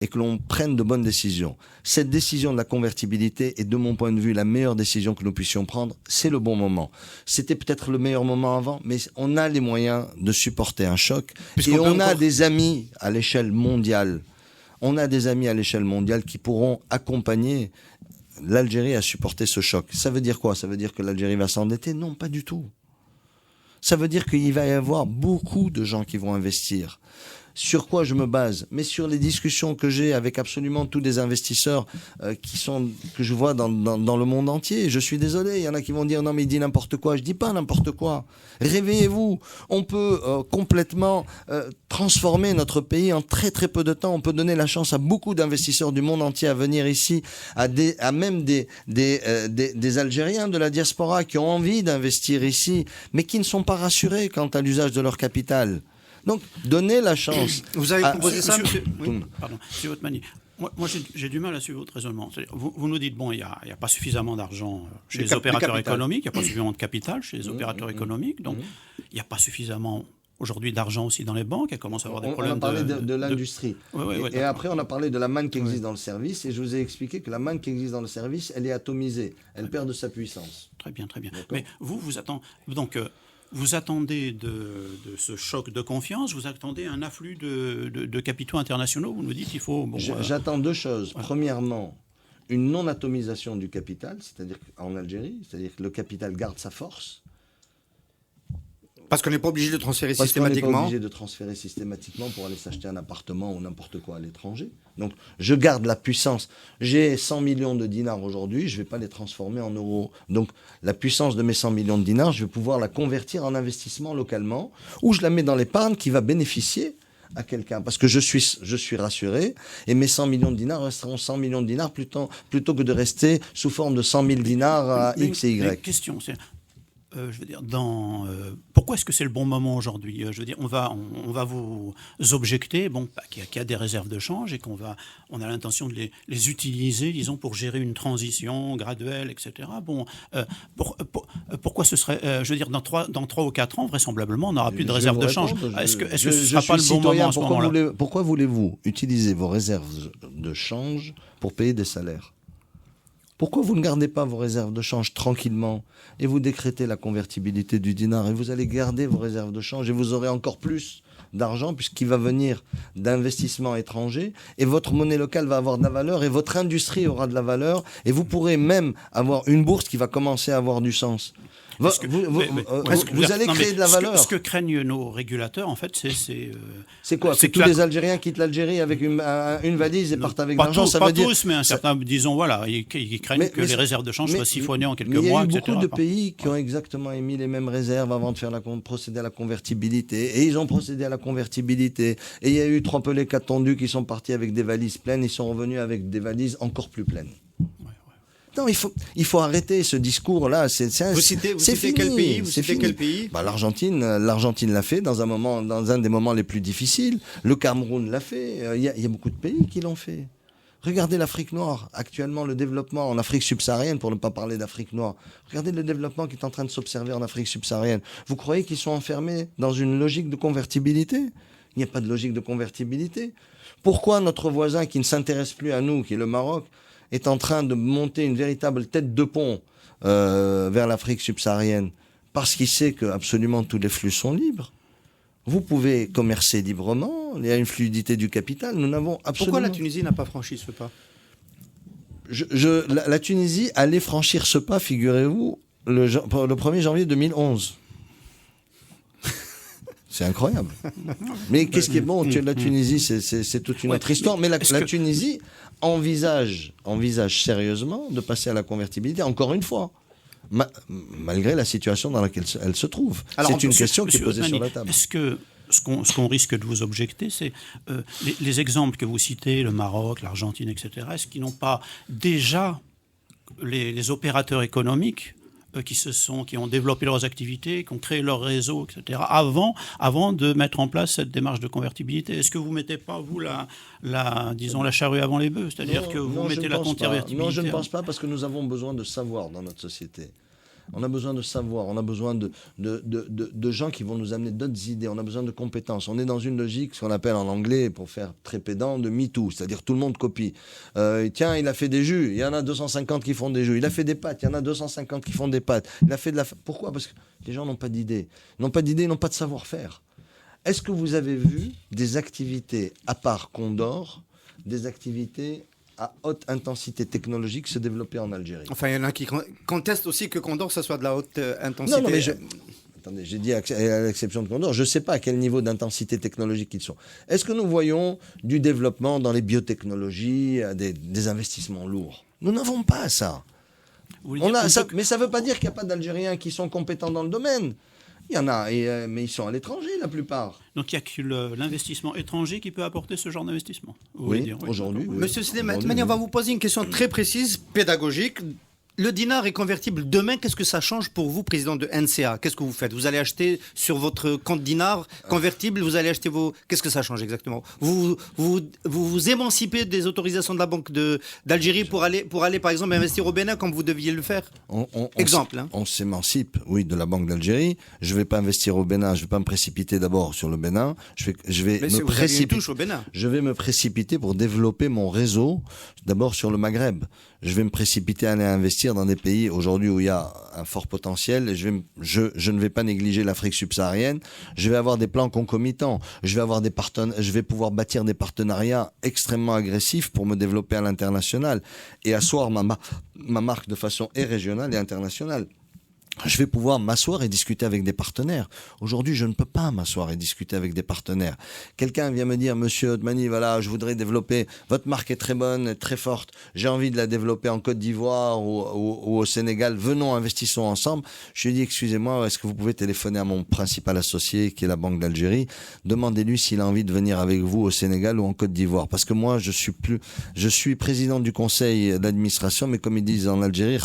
et que l'on prenne de bonnes décisions. Cette décision de la convertibilité est, de mon point de vue, la meilleure décision que nous puissions prendre. C'est le bon moment. C'était peut-être le meilleur moment avant, mais on a les moyens de supporter un choc. Et on a des amis à l'échelle mondiale. On a des amis à l'échelle mondiale qui pourront accompagner l'Algérie à supporter ce choc. Ça veut dire quoi? Ça veut dire que l'Algérie va s'endetter? Non, pas du tout. Ça veut dire qu'il va y avoir beaucoup de gens qui vont investir. Sur quoi je me base? Mais sur les discussions que j'ai avec absolument tous les investisseurs que je vois dans le monde entier. Je suis désolé, il y en a qui vont dire non mais il dit n'importe quoi. Je dis pas n'importe quoi. Réveillez-vous. On peut complètement transformer notre pays en très très peu de temps. On peut donner la chance à beaucoup d'investisseurs du monde entier à venir ici, à même des Algériens de la diaspora qui ont envie d'investir ici, mais qui ne sont pas rassurés quant à l'usage de leur capital. Donc, donnez la chance. Vous avez proposé ça, monsieur? Oui. Pardon, monsieur Otmani. Moi j'ai du mal à suivre votre raisonnement. Vous nous dites, bon, il n'y a pas suffisamment d'argent chez les opérateurs économiques, il n'y a pas suffisamment de capital chez les opérateurs économiques, donc il n'y a pas suffisamment aujourd'hui d'argent aussi dans les banques, elles commencent à avoir des problèmes. On a parlé de l'industrie. Et après, on a parlé de la manne qui existe dans le service, et je vous ai expliqué que la manne qui existe dans le service, elle est atomisée, elle perd de sa puissance. Très bien. Mais vous attendez... Donc, vous attendez de ce choc de confiance, vous attendez un afflux de capitaux internationaux, vous nous dites qu'il faut... Bon, j'attends deux choses. Voilà. Premièrement, une non-atomisation du capital, c'est-à-dire en Algérie, c'est-à-dire que le capital garde sa force. Parce qu'on n'est pas obligé de transférer systématiquement. On n'est pas obligé de transférer systématiquement pour aller s'acheter un appartement ou n'importe quoi à l'étranger. Donc, je garde la puissance. J'ai 100 millions de dinars aujourd'hui, je ne vais pas les transformer en euros. Donc, la puissance de mes 100 millions de dinars, je vais pouvoir la convertir en investissement localement, ou je la mets dans l'épargne qui va bénéficier à quelqu'un. Parce que je suis rassuré, et mes 100 millions de dinars resteront 100 millions de dinars plutôt que de rester sous forme de 100 000 dinars à X et Y. Question, c'est... je veux dire, pourquoi est-ce que c'est le bon moment aujourd'hui? Je veux dire, on va vous objecter, qu'il y a des réserves de change et on a l'intention de les utiliser, disons, pour gérer une transition graduelle, etc. Pourquoi ce serait, je veux dire, dans 3 ou 4 ans, vraisemblablement, on n'aura plus de réserves de change. Est-ce que ce ne sera pas le bon moment à ce moment-là? Pourquoi voulez-vous utiliser vos réserves de change pour payer des salaires? Pourquoi vous ne gardez pas vos réserves de change tranquillement et vous décrétez la convertibilité du dinar et vous allez garder vos réserves de change et vous aurez encore plus d'argent puisqu'il va venir d'investissements étrangers et votre monnaie locale va avoir de la valeur et votre industrie aura de la valeur et vous pourrez même avoir une bourse qui va commencer à avoir du sens. Vous allez créer de la valeur. Ce que craignent nos régulateurs, en fait, c'est quoi? C'est que tous les Algériens quittent l'Algérie avec une valise et partent avec de l'argent. Pas tous, mais un certain, disons, voilà, ils craignent que les réserves de change soient siphonnées en quelques mois, etc. Il y a eu beaucoup de pays qui ont exactement émis les mêmes réserves avant de procéder à la convertibilité. Et ils ont procédé à la convertibilité. Et il y a eu 3 pelés, 4 tondus qui sont partis avec des valises pleines. Ils sont revenus avec des valises encore plus pleines. Non, il faut arrêter ce discours-là. Vous citez quel pays? Vous citez quel pays? L'Argentine l'a fait dans un des moments les plus difficiles. Le Cameroun l'a fait. Il y a beaucoup de pays qui l'ont fait. Regardez l'Afrique noire. Actuellement, le développement en Afrique subsaharienne, pour ne pas parler d'Afrique noire, regardez le développement qui est en train de s'observer en Afrique subsaharienne. Vous croyez qu'ils sont enfermés dans une logique de convertibilité? Il n'y a pas de logique de convertibilité. Pourquoi notre voisin qui ne s'intéresse plus à nous, qui est le Maroc, est en train de monter une véritable tête de pont vers l'Afrique subsaharienne? Parce qu'il sait que absolument tous les flux sont libres. Vous pouvez commercer librement, il y a une fluidité du capital. Nous n'avons absolument... Pourquoi la Tunisie n'a pas franchi ce pas? La Tunisie allait franchir ce pas, figurez-vous, le 1er janvier 2011. C'est incroyable. Mais qu'est-ce qui est bon? La Tunisie, c'est toute une autre histoire. Mais la Tunisie envisage sérieusement de passer à la convertibilité, encore une fois, malgré la situation dans laquelle elle se trouve. C'est une question qui est posée sur la table. Est-ce que ce qu'on risque de vous objecter, c'est les exemples que vous citez, le Maroc, l'Argentine, etc., est-ce qu'ils n'ont pas déjà les opérateurs économiques qui ont développé leurs activités, qui ont créé leur réseau, etc., avant de mettre en place cette démarche de convertibilité? Est-ce que vous ne mettez pas, vous, disons, la charrue avant les bœufs? C'est-à-dire que vous mettez la convertibilité? Non, je ne pense pas, parce que nous avons besoin de savoir dans notre société. On a besoin de savoir, on a besoin de gens qui vont nous amener d'autres idées, on a besoin de compétences. On est dans une logique, ce qu'on appelle en anglais, pour faire très pédant, de MeToo, c'est-à-dire tout le monde copie. Tiens, il a fait des jus, il y en a 250 qui font des jus. Il a fait des pâtes, il y en a 250 qui font des pâtes. Il a fait de la... Pourquoi ? Parce que les gens n'ont pas d'idées. Ils n'ont pas d'idées, ils n'ont pas de savoir-faire. Est-ce que vous avez vu des activités, à part Condor, des activités à haute intensité technologique se développer en Algérie? Enfin, il y en a qui contestent aussi que Condor, ça soit de la haute intensité. Non, mais attendez, j'ai dit à l'exception de Condor, je ne sais pas à quel niveau d'intensité technologique ils sont. Est-ce que nous voyons du développement dans les biotechnologies, des investissements lourds? Nous n'avons pas ça. Mais ça ne veut pas dire qu'il n'y a pas d'Algériens qui sont compétents dans le domaine. Il y en a, mais ils sont à l'étranger, la plupart. Donc il n'y a que l'investissement étranger qui peut apporter ce genre d'investissement. Oui, aujourd'hui. Oui. Monsieur Slimane, on va vous poser une question très précise, pédagogique. Le dinar est convertible demain. Qu'est-ce que ça change pour vous, président de NCA? Qu'est-ce que vous faites? Vous allez acheter sur votre compte dinar convertible, vous allez acheter vos... Qu'est-ce que ça change exactement? Vous émancipez des autorisations de la Banque d'Algérie pour aller, par exemple, investir au Bénin comme vous deviez le faire? Exemple. On s'émancipe, oui, de la Banque d'Algérie. Je ne vais pas investir au Bénin, je ne vais pas me précipiter d'abord sur le Bénin. Je vais me précipiter pour développer mon réseau, d'abord sur le Maghreb. Je vais me précipiter à aller investir dans des pays aujourd'hui où il y a un fort potentiel. Et je ne vais pas négliger l'Afrique subsaharienne. Je vais avoir des plans concomitants. Je vais pouvoir bâtir des partenariats extrêmement agressifs pour me développer à l'international et asseoir ma marque de façon et régionale et internationale. Je vais pouvoir m'asseoir et discuter avec des partenaires. Aujourd'hui, je ne peux pas m'asseoir et discuter avec des partenaires. Quelqu'un vient me dire, monsieur Othmani, voilà, je voudrais développer, votre marque est très bonne, très forte, j'ai envie de la développer en Côte d'Ivoire ou au Sénégal, venons, investissons ensemble. Je lui ai dit, excusez-moi, est-ce que vous pouvez téléphoner à mon principal associé, qui est la Banque d'Algérie, demandez-lui s'il a envie de venir avec vous au Sénégal ou en Côte d'Ivoire. Parce que moi, je suis président du conseil d'administration, mais comme ils disent en Algérie,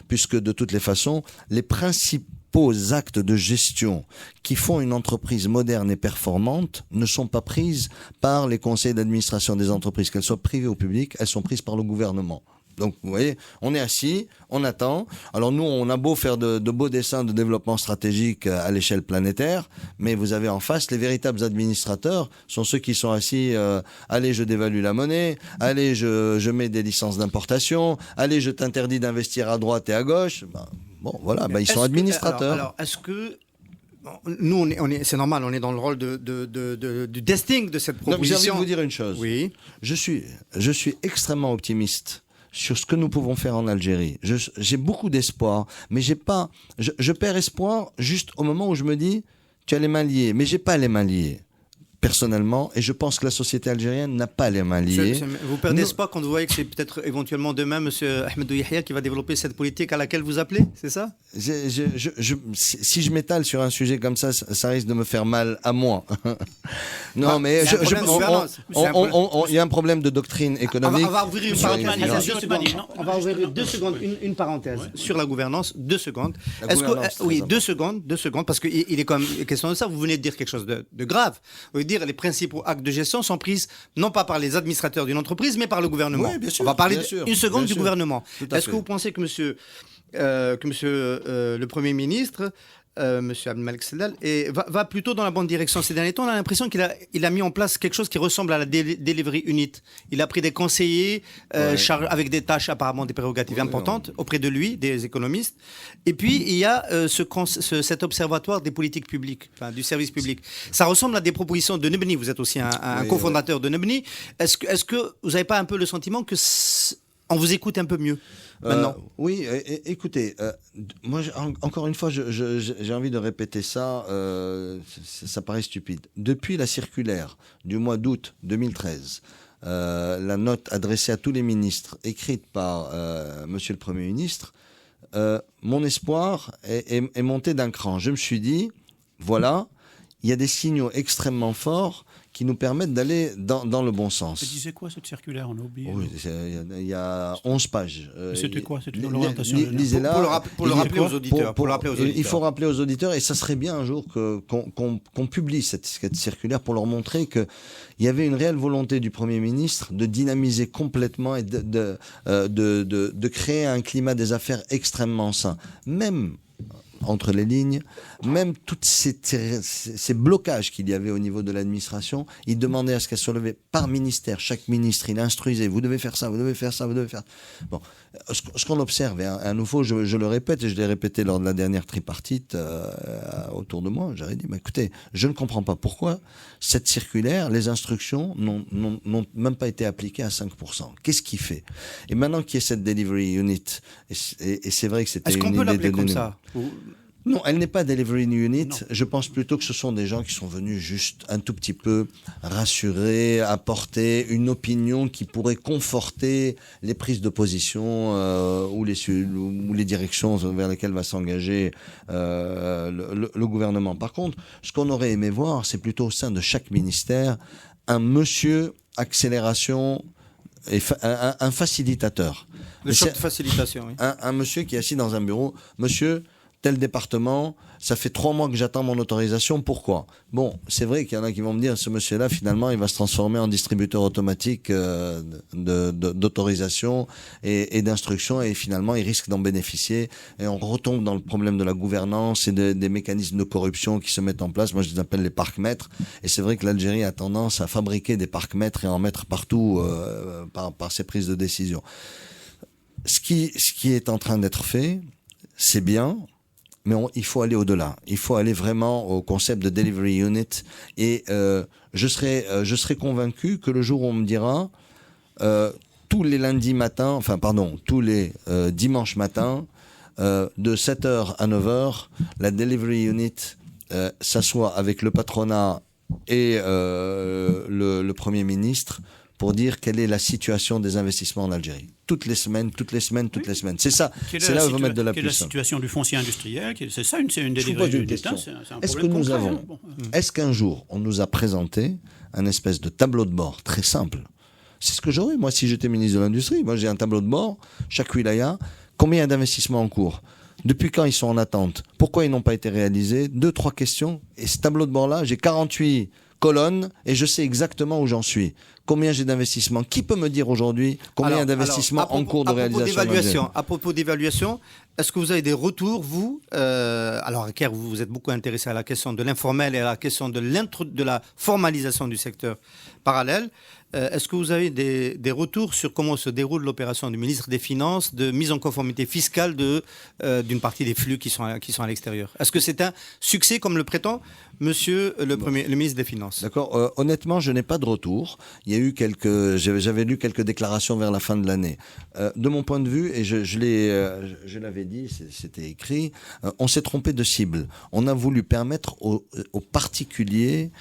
puisque de toutes les façon, les principaux actes de gestion qui font une entreprise moderne et performante ne sont pas prises par les conseils d'administration des entreprises, qu'elles soient privées ou publiques, elles sont prises par le gouvernement. Donc, vous voyez, on est assis, on attend. Alors nous, on a beau faire de beaux dessins de développement stratégique à l'échelle planétaire, mais vous avez en face, les véritables administrateurs sont ceux qui sont assis, allez, je dévalue la monnaie, allez, je mets des licences d'importation, allez, je t'interdis d'investir à droite et à gauche. Bon, voilà, ils sont administrateurs. Alors, est-ce que... Nous, c'est normal, on est dans le rôle du testing de cette proposition. J'ai envie de vous dire une chose. Oui. Je suis extrêmement optimiste sur ce que nous pouvons faire en Algérie. J'ai beaucoup d'espoir, mais je perds espoir juste au moment où je me dis, tu as les mains liées, mais j'ai pas les mains liées. Personnellement, et je pense que la société algérienne n'a pas les mains liées. Vous perdez espoir quand vous voyez que c'est peut-être éventuellement demain M. Ahmedou Yahya qui va développer cette politique à laquelle vous appelez, c'est ça? Si je m'étale sur un sujet comme ça risque de me faire mal à moi. Non, mais il y a un problème de doctrine économique. On va ouvrir une parenthèse. On va ouvrir 2 secondes, une parenthèse sur la gouvernance. 2 secondes. Oui, 2 secondes, parce qu'il est quand même question de ça. Vous venez de dire quelque chose de grave. Vous voulez dire les principaux actes de gestion sont pris non pas par les administrateurs d'une entreprise, mais par le gouvernement. Oui, bien sûr, on va parler une seconde du gouvernement. Est-ce que vous pensez que monsieur le Premier ministre, monsieur Abdelmalek Sellal, va plutôt dans la bonne direction ces derniers temps? On a l'impression qu'il a mis en place quelque chose qui ressemble à la delivery unit. Il a pris des conseillers avec des tâches, apparemment des prérogatives importantes auprès de lui, des économistes. Et puis il y a cet observatoire des politiques publiques, du service public. Ça ressemble à des propositions de Nebni. Vous êtes aussi un cofondateur de Nebni. Est-ce que vous n'avez pas un peu le sentiment que on vous écoute un peu mieux maintenant? Oui, écoutez, moi, encore une fois, j'ai envie de répéter ça, ça paraît stupide. Depuis la circulaire du mois d'août 2013, la note adressée à tous les ministres, écrite par Monsieur le Premier ministre, mon espoir est monté d'un cran. Je me suis dit, voilà, il y a des signaux extrêmement forts qui nous permettent d'aller dans le bon sens. Elle disait quoi cette circulaire? On a oublié. Oui, il y a 11 pages. C'était quoi? C'était l'orientation lisez-la. Pour le rappeler aux auditeurs. Il faut rappeler aux auditeurs, et ça serait bien un jour qu'on publie cette circulaire pour leur montrer qu'il y avait une réelle volonté du Premier ministre de dynamiser complètement et de créer un climat des affaires extrêmement sain. Même entre les lignes, même tous ces blocages qu'il y avait au niveau de l'administration, il demandait à ce qu'elles soient levées par ministère. Chaque ministre, il instruisait, vous devez faire ça, vous devez faire ça, vous devez faire... Bon, ce qu'on observe, et à nouveau, je le répète, et je l'ai répété lors de la dernière tripartite autour de moi, j'aurais dit, écoutez, je ne comprends pas pourquoi cette circulaire, les instructions n'ont même pas été appliquées à 5%. Qu'est-ce qui fait? Et maintenant qu'il y a cette delivery unit, et c'est vrai que c'était une idée... Est-ce qu'on peut l'appeler comme ça? Non, elle n'est pas delivery unit. Non. Je pense plutôt que ce sont des gens qui sont venus juste un tout petit peu rassurer, apporter une opinion qui pourrait conforter les prises de position ou les directions vers lesquelles va s'engager le gouvernement. Par contre, ce qu'on aurait aimé voir, c'est plutôt au sein de chaque ministère un monsieur accélération et un facilitateur. Le choc de facilitation, oui. Un monsieur qui est assis dans un bureau. Monsieur, tel département, ça fait 3 mois que j'attends mon autorisation, pourquoi? Bon, c'est vrai qu'il y en a qui vont me dire, ce monsieur-là, finalement, il va se transformer en distributeur automatique d'autorisation et d'instruction, et finalement, il risque d'en bénéficier, et on retombe dans le problème de la gouvernance et des mécanismes de corruption qui se mettent en place. Moi, je les appelle les parcs-mètres, et c'est vrai que l'Algérie a tendance à fabriquer des parcs-mètres et en mettre partout par ses prises de décision. Ce qui est en train d'être fait, c'est bien, mais il faut aller au-delà. Il faut aller vraiment au concept de delivery unit. Et je serai convaincu que le jour où on me dira tous les lundis matins, tous les dimanches matins, de 7h à 9h, la delivery unit s'assoit avec le patronat et le Premier ministre pour dire quelle est la situation des investissements en Algérie. Toutes les semaines. C'est ça, c'est là où on va mettre de la puissance. Quelle est la situation du foncier industriel? C'est ça, c'est une délibération. Est-ce qu'un jour, on nous a présenté un espèce de tableau de bord très simple? C'est ce que j'aurais, moi, si j'étais ministre de l'Industrie. Moi, j'ai un tableau de bord, chaque wilaya, combien d'investissements en cours? Depuis quand ils sont en attente? Pourquoi ils n'ont pas été réalisés? 2-3 questions. Et ce tableau de bord-là, j'ai 48 colonnes et je sais exactement où j'en suis. Combien j'ai d'investissements? Qui peut me dire aujourd'hui combien d'investissements en cours de réalisation? À propos d'évaluation, est-ce que vous avez des retours, vous alors, Aker, vous vous êtes beaucoup intéressé à la question de l'informel et à la question de la formalisation du secteur parallèle. Est-ce que vous avez des retours sur comment se déroule l'opération du ministre des Finances de mise en conformité fiscale d'une partie des flux qui sont à l'extérieur? Est-ce que c'est un succès comme le prétend Monsieur le ministre des Finances? D'accord. Honnêtement, je n'ai pas de retour. Il y a eu j'avais lu quelques déclarations vers la fin de l'année. De mon point de vue, et je l'avais dit, c'était écrit, on s'est trompé de cible. On a voulu permettre aux particuliers,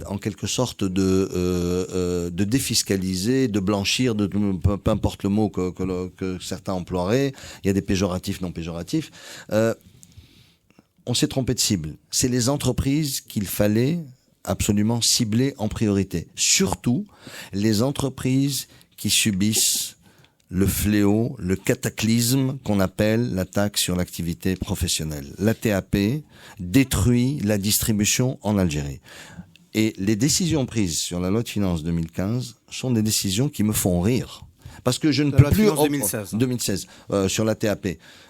en quelque sorte, de défiscaliser, de blanchir, peu importe le mot que certains emploieraient. Il y a des péjoratifs, non péjoratifs. On s'est trompé de cible. C'est les entreprises qu'il fallait absolument cibler en priorité. Surtout les entreprises qui subissent le fléau, le cataclysme qu'on appelle la taxe sur l'activité professionnelle. La TAP détruit la distribution en Algérie. Et les décisions prises sur la loi de finances 2015 sont des décisions qui me font rire. Parce que je ne peux plus... 2016, sur la TAP.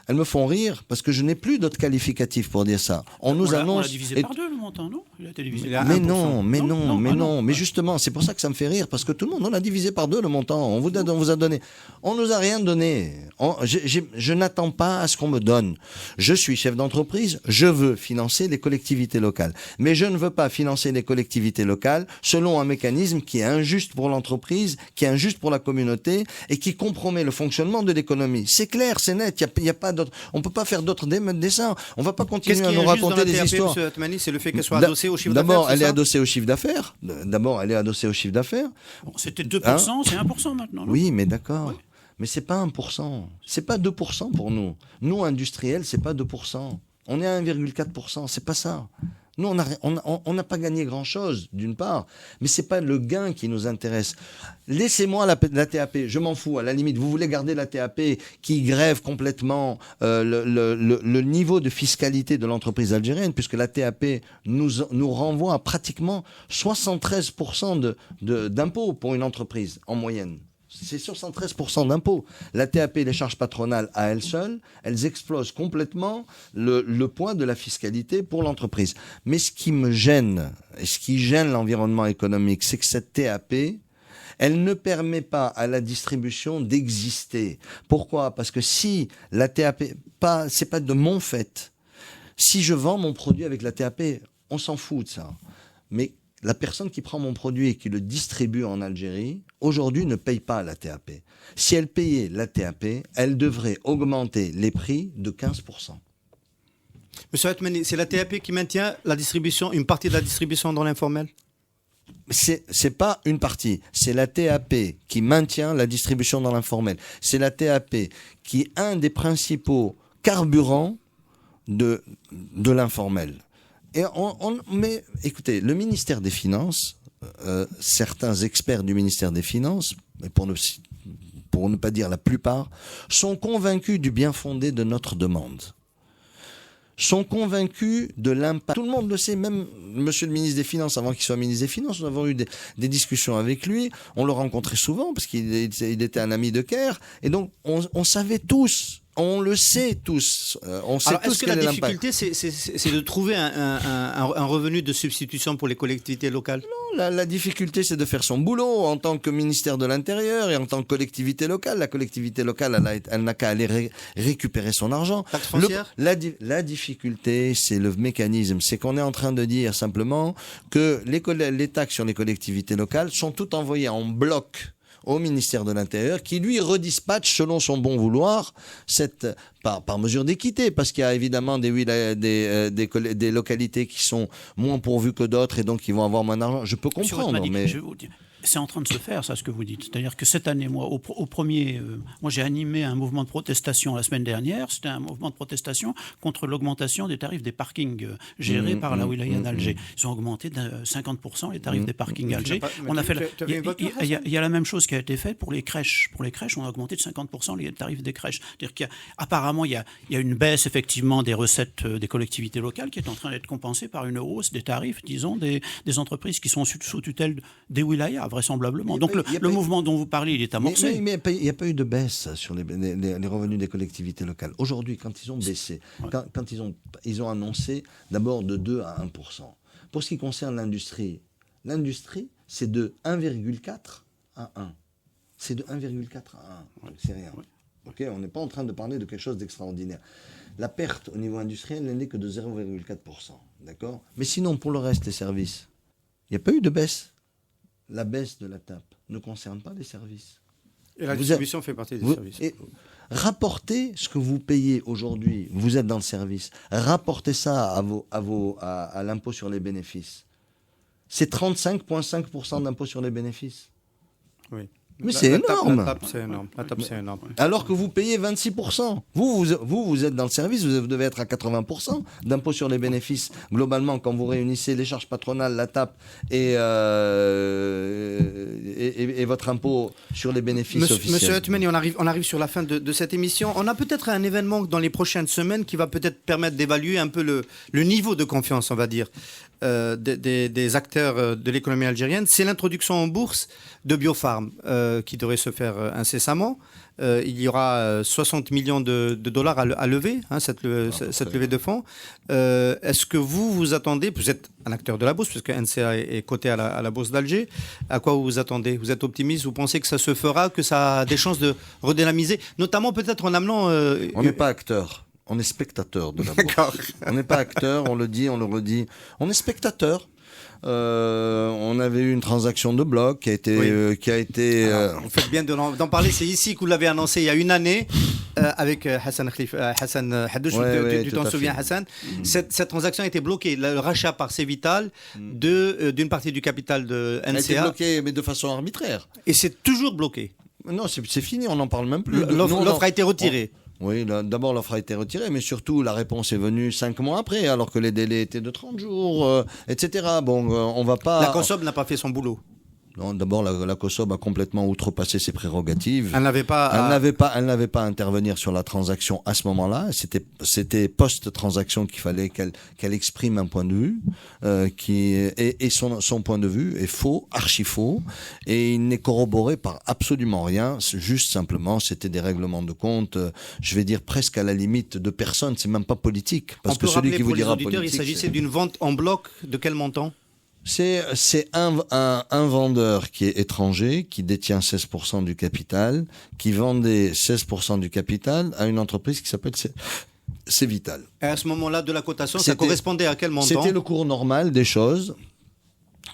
Elles me font rire parce que je n'ai plus d'autres qualificatifs pour dire ça. On l'a divisé par 2 le montant, non? Il a été divisé par 1%. Mais justement, c'est pour ça que ça me fait rire, parce que tout le monde, on a divisé par 2 le montant. On vous a donné. On nous a rien donné. Je n'attends pas à ce qu'on me donne. Je suis chef d'entreprise, je veux financer les collectivités locales. Mais je ne veux pas financer les collectivités locales selon un mécanisme qui est injuste pour l'entreprise, qui est injuste pour la communauté et qui compromet le fonctionnement de l'économie. C'est clair, c'est net, il y a pas on ne peut pas faire d'autres dessins. On ne va pas continuer à nous raconter des histoires. Qu'est-ce qui est injuste dans la TAP, M. Atmani, c'est le fait qu'elle soit adossée au chiffre d'affaires? D'abord, elle est adossée au chiffre d'affaires. Bon, c'était 2%, c'est 1% maintenant. Non? Oui, mais d'accord. Oui. Mais c'est pas 1%. C'est pas 2% pour nous. Nous, industriels, c'est pas 2%. On est à 1,4%. C'est pas ça. Nous, on n'a pas gagné grand-chose, d'une part, mais c'est pas le gain qui nous intéresse. Laissez-moi la TAP, je m'en fous, à la limite. Vous voulez garder la TAP qui grève complètement le niveau de fiscalité de l'entreprise algérienne, puisque la TAP nous renvoie à pratiquement 73% d'impôts pour une entreprise, en moyenne. C'est 73% d'impôts. La TAP, les charges patronales à elles seules, elles explosent complètement le poids de la fiscalité pour l'entreprise. Mais ce qui me gêne, et ce qui gêne l'environnement économique, c'est que cette TAP, elle ne permet pas à la distribution d'exister. Pourquoi ? Parce que si la TAP, c'est pas de mon fait. Si je vends mon produit avec la TAP, on s'en fout de ça. Mais la personne qui prend mon produit et qui le distribue en Algérie, aujourd'hui, ne paye pas la TAP. Si elle payait la TAP, elle devrait augmenter les prix de 15%. Monsieur Atmani, c'est la TAP qui maintient la distribution, une partie de la distribution dans l'informel ? C'est pas une partie, c'est la TAP qui maintient la distribution dans l'informel. C'est la TAP qui est un des principaux carburants de l'informel. Mais écoutez, le ministère des Finances, certains experts du ministère des Finances, mais pour ne pas dire la plupart, sont convaincus du bien fondé de notre demande. Sont convaincus de l'impact. Tout le monde le sait, même monsieur le ministre des Finances, avant qu'il soit ministre des Finances, nous avons eu des discussions avec lui, on le rencontrait souvent parce qu'il était un ami de Caire, et donc on savait tous, on le sait tous, on sait Alors, tous quel est l'impact. Est-ce que la difficulté, c'est de trouver un revenu de substitution pour les collectivités locales ? La difficulté, c'est de faire son boulot en tant que ministère de l'Intérieur et en tant que collectivité locale. La collectivité locale, elle n'a qu'à aller récupérer son argent. Taxe foncière ? La difficulté, c'est le mécanisme. C'est qu'on est en train de dire simplement que les taxes sur les collectivités locales sont toutes envoyées en bloc au ministère de l'Intérieur, qui lui redispatche selon son bon vouloir, par mesure d'équité, parce qu'il y a évidemment des localités qui sont moins pourvues que d'autres et donc qui vont avoir moins d'argent. Je peux comprendre, mais... Je vais vous dire. C'est en train de se faire, ça, ce que vous dites. C'est-à-dire que cette année, moi, moi, j'ai animé un mouvement de protestation la semaine dernière. C'était un mouvement de protestation contre l'augmentation des tarifs des parkings gérés par la wilaya d'Alger. Ils ont augmenté de 50% les tarifs des parkings d'Alger. Il y a la même chose qui a été faite pour les crèches. Pour les crèches, on a augmenté de 50% les tarifs des crèches. C'est-à-dire qu'apparemment, il y a une baisse, effectivement, des recettes des collectivités locales qui est en train d'être compensée par une hausse des tarifs, disons, des entreprises qui sont sous tutelle des wilayas, vraisemblablement. Donc le mouvement dont vous parlez, il est amorcé. Mais il n'y a pas eu de baisse sur les revenus des collectivités locales. Aujourd'hui, quand ils ont baissé, quand ils ont annoncé d'abord de 2 à 1%. Pour ce qui concerne l'industrie, c'est de 1,4 à 1. C'est de 1,4 à 1. C'est rien. Okay, on n'est pas en train de parler de quelque chose d'extraordinaire. La perte au niveau industriel n'est que de 0,4%. D'accord ? Mais sinon, pour le reste des services, il n'y a pas eu de baisse. La baisse de la TAP ne concerne pas les services. Et la distribution fait partie des services. Et rapportez ce que vous payez aujourd'hui. Vous êtes dans le service. Rapportez ça à l'impôt sur les bénéfices. C'est 35,5% d'impôt sur les bénéfices. Oui. Mais c'est énorme. La TAP, c'est énorme. Alors que vous payez 26%. Vous êtes dans le service, vous devez être à 80% d'impôt sur les bénéfices. Globalement, quand vous réunissez les charges patronales, la TAP et votre impôt sur les bénéfices officiels. Monsieur Atmani, on arrive sur la fin de cette émission. On a peut-être un événement dans les prochaines semaines qui va peut-être permettre d'évaluer un peu le niveau de confiance, on va dire, des acteurs de l'économie algérienne. C'est l'introduction en bourse de Biopharm qui devrait se faire incessamment. Il y aura 60 millions de dollars à lever, cette levée de fonds. Est-ce que vous attendez, vous êtes un acteur de la bourse, puisque NCA est coté à la bourse d'Alger, à quoi vous attendez ? Vous êtes optimiste ? Vous pensez que ça se fera, que ça a des chances de redynamiser, notamment peut-être en amenant... On n'est pas acteur. On est spectateur de la bourse. On n'est pas acteur, on le dit, on le redit. On est spectateur. On avait eu une transaction de bloc qui a été. Alors, vous faites bien d'en parler. C'est ici que vous l'avez annoncé il y a une année avec Hassan Haddouch. Tu t'en souviens, Hassan ? Cette transaction a été bloquée. Le rachat par Cévital d'une partie du capital de NCA. A été bloqué, mais de façon arbitraire. Et c'est toujours bloqué. Non, c'est fini. On n'en parle même plus. L'offre a été retirée. Oui, d'abord l'offre a été retirée, mais surtout la réponse est venue 5 mois après, alors que les délais étaient de 30 jours, etc. Bon, on va pas... La COSOB n'a pas fait son boulot. Non, d'abord, la COSOB a complètement outrepassé ses prérogatives. Elle n'avait pas... Elle n'avait pas à intervenir sur la transaction à ce moment-là. C'était post-transaction qu'il fallait qu'elle exprime un point de vue, et son point de vue est faux, archi faux, et il n'est corroboré par absolument rien. Juste simplement, c'était des règlements de compte, je vais dire presque à la limite de personne. C'est même pas politique. Parce que celui qui vous dira politique, il s'agissait d'une vente en bloc de quel montant ? C'est un vendeur qui est étranger, qui détient 16% du capital, qui vendait 16% du capital à une entreprise qui s'appelle Cévital. Et à ce moment-là de la cotation, ça correspondait à quel montant ? C'était le cours normal des choses.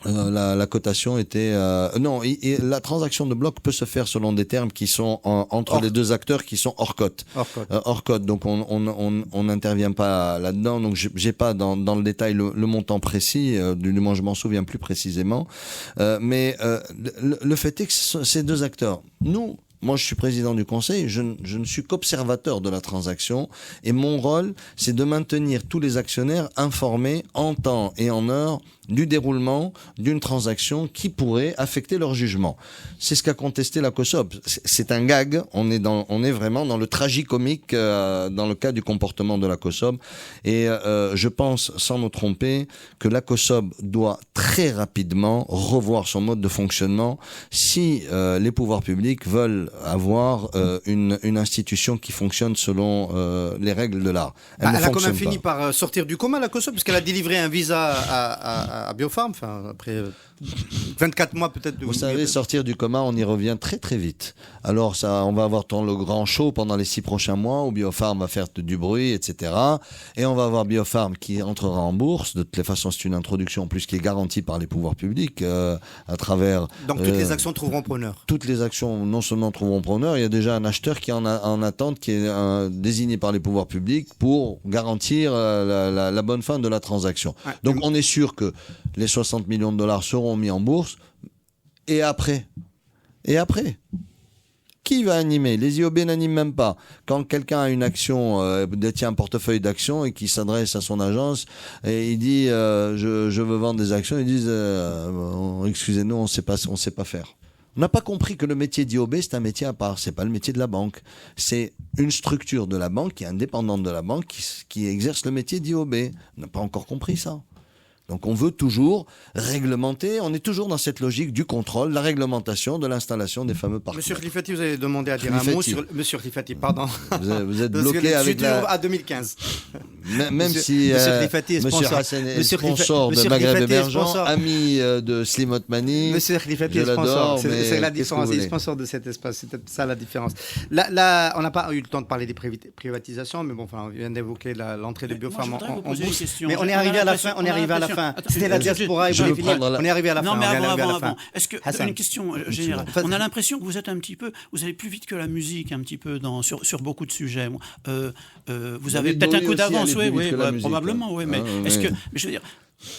La cotation était... non, la transaction de bloc peut se faire selon des termes qui sont entre les deux acteurs qui sont hors cote. Hors cote. Donc on n'intervient pas là-dedans. Donc j'ai pas dans le détail le montant précis. Du moins je m'en souviens plus précisément. Mais le fait est que ces deux acteurs, moi, je suis président du conseil, je ne suis qu'observateur de la transaction et mon rôle, c'est de maintenir tous les actionnaires informés en temps et en heure du déroulement d'une transaction qui pourrait affecter leur jugement. C'est ce qu'a contesté la COSOB. C'est un gag, on est vraiment dans le tragicomique dans le cas du comportement de la COSOB. Et je pense, sans me tromper, que la COSOB doit très rapidement revoir son mode de fonctionnement si les pouvoirs publics veulent avoir une institution qui fonctionne selon les règles de l'art. Elle a quand même fini par sortir du coma, la COSOB, parce qu'elle a délivré un visa à Biopharm, après 24 mois peut-être. Vous savez, sortir du coma, on y revient très très vite. Alors on va avoir le grand show pendant les 6 prochains mois où Biopharm va faire du bruit, etc. Et on va avoir Biopharm qui entrera en bourse. De toutes les façons, c'est une introduction en plus qui est garantie par les pouvoirs publics à travers... Donc toutes les actions trouveront preneur. Toutes les actions non seulement trouveront preneur, il y a déjà un acheteur qui est en attente, qui est désigné par les pouvoirs publics pour garantir la bonne fin de la transaction. Ouais. Donc on est sûr que les 60 millions de dollars seront mis en bourse. Et après, qui va animer ? Les IOB n'animent même pas. Quand quelqu'un a une action, détient un portefeuille d'actions et qui s'adresse à son agence et il dit je veux vendre des actions, ils disent excusez-nous, on sait pas faire. On n'a pas compris que le métier d'IOB, c'est un métier à part. C'est pas le métier de la banque. C'est une structure de la banque qui est indépendante de la banque qui exerce le métier d'IOB. On n'a pas encore compris ça. Donc on veut toujours réglementer, on est toujours dans cette logique du contrôle, la réglementation de l'installation des fameux parcs. Monsieur Clifati, vous avez demandé à dire un mot sur... Monsieur Clifati, pardon. Vous êtes bloqué avec à 2015. Même si Monsieur Clifati est Monsieur Hassan est sponsor de Maghreb Émergent, ami de Slim Otmani. Monsieur Clifati est sponsor, c'est la différence, il est sponsor de cet espace, c'est ça la différence. Là, on n'a pas eu le temps de parler des privatisations, mais bon, enfin, on vient d'évoquer l'entrée de Biopharm en bourse. Mais on est arrivé à la fin, C'était la diaspora et on est arrivé à la fin. Non, mais avant. Est-ce que une question générale. On a l'impression que vous êtes vous allez plus vite que la musique un petit peu sur beaucoup de sujets. Vous avez peut-être un coup d'avance, oui, probablement, oui. Mais est-ce que, je veux dire,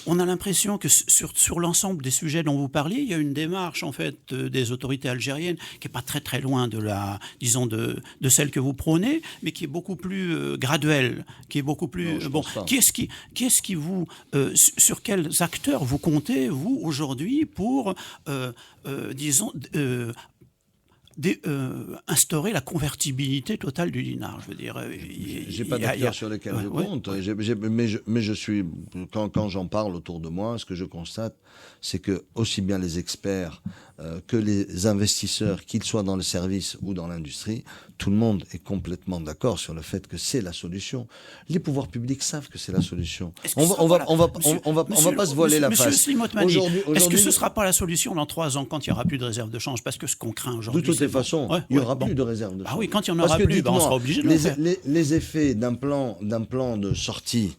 on a l'impression que sur l'ensemble des sujets dont vous parliez, il y a une démarche en fait des autorités algériennes qui est pas très très loin de de celle que vous prônez, mais qui est beaucoup plus graduelle, qui est beaucoup plus Qui est-ce qui vous sur quels acteurs vous comptez vous aujourd'hui pour instaurer la convertibilité totale du dinar, je veux dire. J'ai pas d'acteurs sur lesquels je compte, mais je suis quand j'en parle autour de moi, ce que je constate, c'est que aussi bien les experts que les investisseurs, qu'ils soient dans le service ou dans l'industrie, tout le monde est complètement d'accord sur le fait que c'est la solution. Les pouvoirs publics savent que c'est la solution. On va pas se voiler la face. Monsieur Slim Otmani, est-ce que ce sera pas la solution dans 3 ans quand il y aura plus de réserve de change, parce que ce qu'on craint aujourd'hui, de toutes les façons, il y aura plus de réserve de change. Ah oui, quand il y en aura plus, on sera obligé de le faire. Les effets d'un plan de sortie.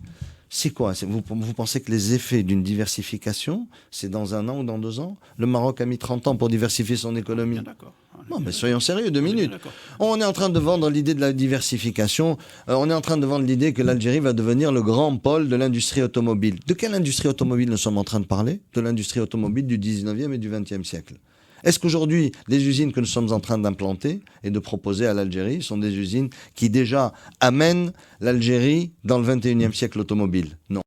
C'est quoi ? Vous pensez que les effets d'une diversification, c'est dans 1 an ou dans 2 ans ? Le Maroc a mis 30 ans pour diversifier son économie. Bien d'accord. Non, mais soyons sérieux, 2 minutes. On est en train de vendre l'idée de la diversification. On est en train de vendre l'idée que l'Algérie va devenir le grand pôle de l'industrie automobile. De quelle industrie automobile nous sommes en train de parler ? De l'industrie automobile du 19e et du 20e siècle. Est-ce qu'aujourd'hui, les usines que nous sommes en train d'implanter et de proposer à l'Algérie sont des usines qui déjà amènent l'Algérie dans le 21e siècle automobile? Non.